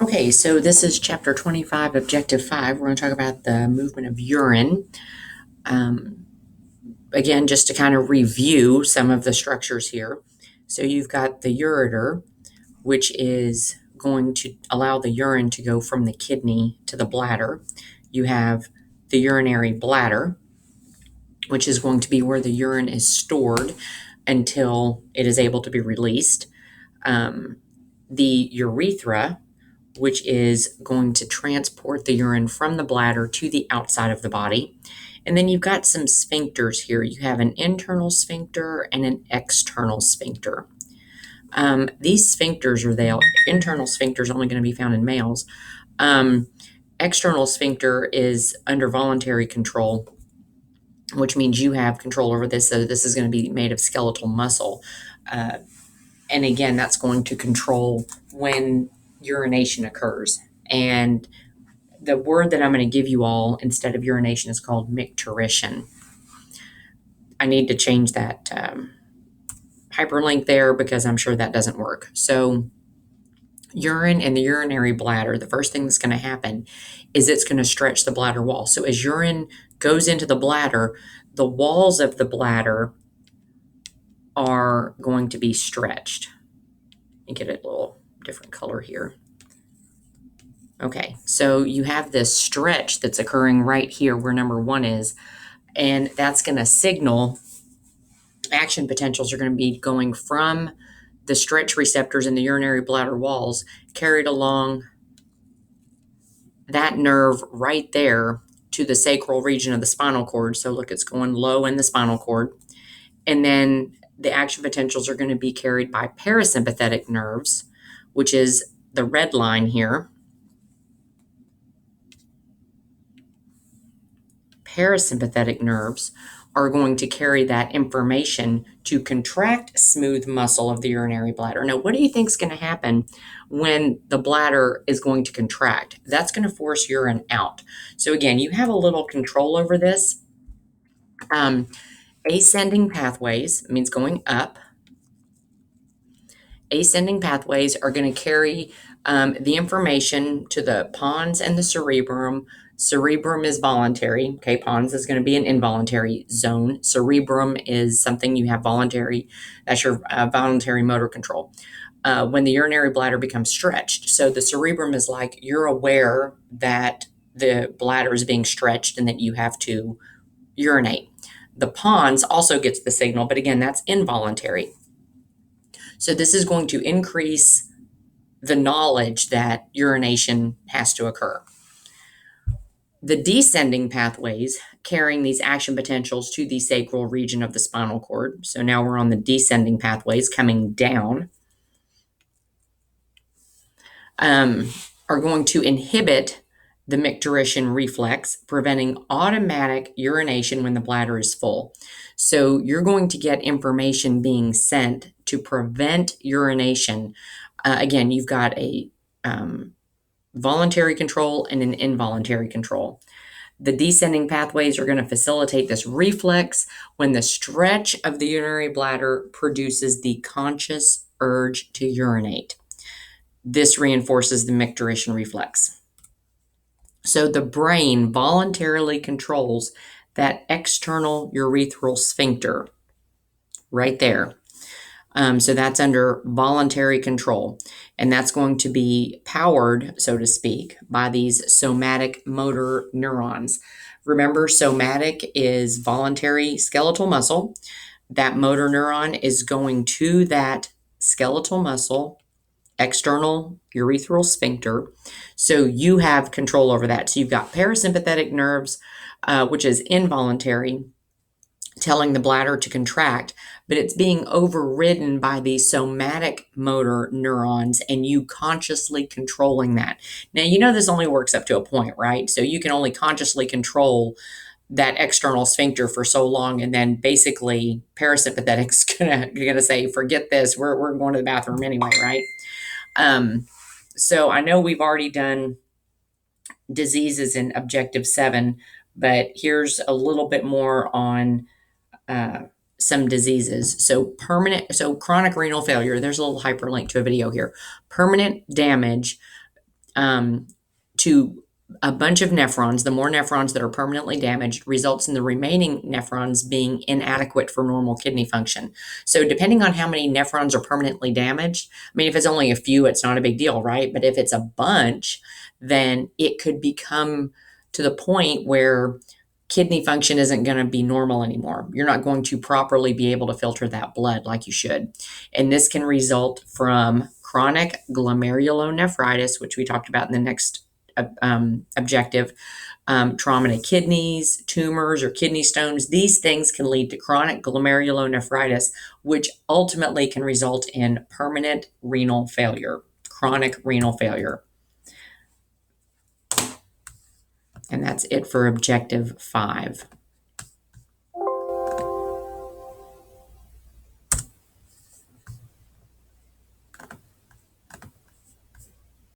Okay, so this is chapter 25, objective 5. We're going to talk about the movement of urine. Um, Again, just to kind of review some of the structures here. So you've got the ureter, which is going to allow the urine to go from the kidney to the bladder. You have the urinary bladder, which is going to be where the urine is stored until it is able to be released. The urethra, which is going to transport the urine from the bladder to the outside of the body. And then you've got some sphincters here. You have an internal sphincter and an external sphincter. These sphincters are the internal sphincter is only going to be found in males. External sphincter is under voluntary control, which means you have control over this. So this is going to be made of skeletal muscle. And again, that's going to control when urination occurs. And the word that I'm going to give you all instead of urination is called micturition. I need to change that hyperlink there because I'm sure that doesn't work. So urine and the urinary bladder, the first thing that's going to happen is it's going to stretch the bladder wall. So as urine goes into the bladder, the walls of the bladder are going to be stretched. Let me get a little different color here. Okay, so you have this stretch that's occurring right here where number 1 is, and that's going to signal action potentials are going to be going from the stretch receptors in the urinary bladder walls carried along that nerve right there to the sacral region of the spinal cord. So look, it's going low in the spinal cord. And then the action potentials are going to be carried by parasympathetic nerves, which is the red line here. Parasympathetic nerves are going to carry that information to contract smooth muscle of the urinary bladder. Now, what do you think is going to happen when the bladder is going to contract? That's going to force urine out. So again, you have a little control over this. Ascending pathways means going up. Ascending pathways are going to carry the information to the pons and the cerebrum. Cerebrum is voluntary. Okay, pons is going to be an involuntary zone. Cerebrum is something you have voluntary. That's your voluntary motor control. When the urinary bladder becomes stretched, so the cerebrum is like you're aware that the bladder is being stretched and that you have to urinate. The pons also gets the signal, but again, that's involuntary. So this is going to increase the knowledge that urination has to occur. The descending pathways carrying these action potentials to the sacral region of the spinal cord. So now we're on the descending pathways coming down, are going to inhibit the micturition reflex, preventing automatic urination when the bladder is full. So you're going to get information being sent to prevent urination. Again, you've got a voluntary control and an involuntary control. The descending pathways are going to facilitate this reflex when the stretch of the urinary bladder produces the conscious urge to urinate. This reinforces the micturition reflex. So the brain voluntarily controls that external urethral sphincter right there. So that's under voluntary control. And that's going to be powered, so to speak, by these somatic motor neurons. Remember, somatic is voluntary skeletal muscle. That motor neuron is going to that skeletal muscle, external urethral sphincter. So you have control over that. So you've got parasympathetic nerves, which is involuntary, telling the bladder to contract, but it's being overridden by these somatic motor neurons and you consciously controlling that. Now, you know this only works up to a point, right? So you can only consciously control that external sphincter for so long, and then basically parasympathetic's gonna say, forget this, we're going to the bathroom anyway, right? So I know we've already done diseases in objective 7, but here's a little bit more on some diseases. So chronic renal failure, there's a little hyperlink to a video here. Permanent damage to a bunch of nephrons. The more nephrons that are permanently damaged results in the remaining nephrons being inadequate for normal kidney function. So depending on how many nephrons are permanently damaged, I mean, if it's only a few, it's not a big deal, right? But if it's a bunch, then it could become to the point where kidney function isn't going to be normal anymore. You're not going to properly be able to filter that blood like you should. And this can result from chronic glomerulonephritis, which we talked about in the next objective, trauma to kidneys, tumors, or kidney stones. These things can lead to chronic glomerulonephritis, which ultimately can result in permanent renal failure, chronic renal failure. And that's it for objective 5.